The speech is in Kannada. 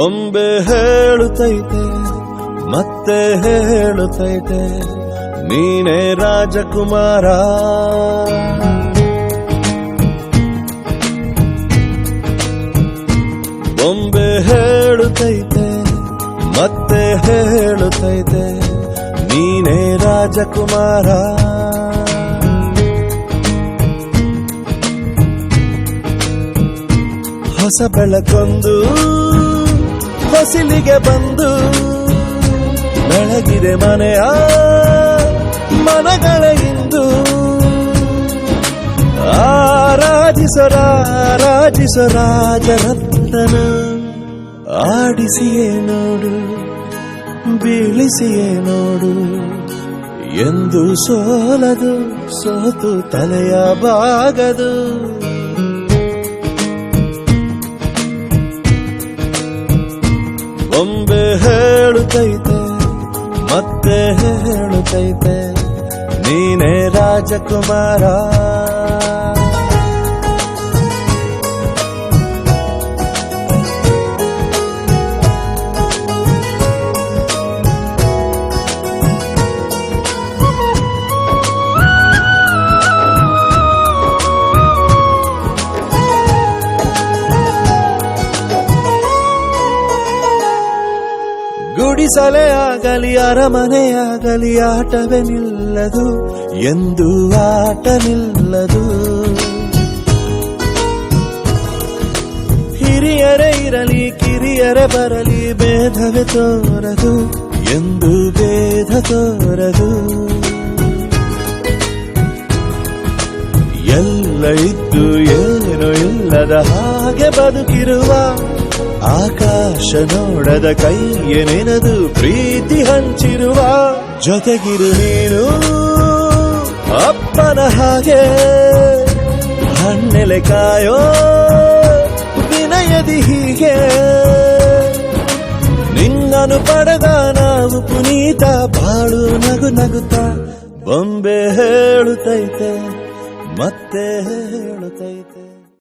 ಬೊಂಬೆ ಹೇಳುತ್ತೈತೆ ಮತ್ತೆ ಹೇಳುತ್ತೈತೆ ನೀನೇ ರಾಜಕುಮಾರ. ಬೊಂಬೆ ಹೇಳುತ್ತೈತೆ ಮತ್ತೆ ಹೇಳುತ್ತೈತೆ ನೀನೇ ರಾಜಕುಮಾರ. ಹೊಸ ಬೆಳಕೊಂದು ಹೊಸಿಲಿಗೆ ಬಂದು ಬೆಳಗಿದೆ ಮನೆಯ ಮನಗಳ ಇಂದು. ಆರಾಜಿಸೋ ರಾಜರತ್ನ ಆಡಿಸಿಯೇ ನೋಡು ಬೀಳಿಸಿಯೇ ನೋಡು ಎಂದು ಸೋಲದು ಸೋತು ತಲೆಯ ಬಾಗದು. ಬೊಂಬೆ ಹೇಳುತ್ತೈತೆ ಮತ್ತೆ ಹೇಳುತ್ತೈತೆ ನೀನೇ ರಾಜಕುಮಾರ. ಗುಡಿಸಲೇ ಆಗಲಿ ಅರಮನೆಯಾಗಲಿ ಆಟವೇ ನಿಲ್ಲದು ಎಂದು ಆಟ ನಿಲ್ಲದು. ಹಿರಿಯರೇ ಇರಲಿ ಕಿರಿಯರೇ ಬರಲಿ ಭೇದವೇ ತೋರದು ಎಂದು ಭೇದ ತೋರದು. ಎಲ್ಲ ಇದ್ದು ಏನು ಇಲ್ಲದ ಹಾಗೆ ಬದುಕಿರುವ ಆಕಾಶ ನೋಡದ ಕೈಯೇ ನೆನೆದು ಪ್ರೀತಿ ಹಂಚಿರುವ ಜೊತೆಗಿರು ನೀನು ಅಪ್ಪನ ಹಾಗೆ ಹಣ್ಣೆಲೆ ಕಾಯೋ ವಿನಯದಿ ಹೀಗೆ. ನಿನ್ನನು ಪಡೆದ ನಾವು ಪುನೀತ ಬಾಳು ನಗು ನಗುತ್ತಾ. ಬೊಂಬೆ ಹೇಳುತ್ತೈತೆ ಮತ್ತೆ ಹೇಳುತ್ತೈತೆ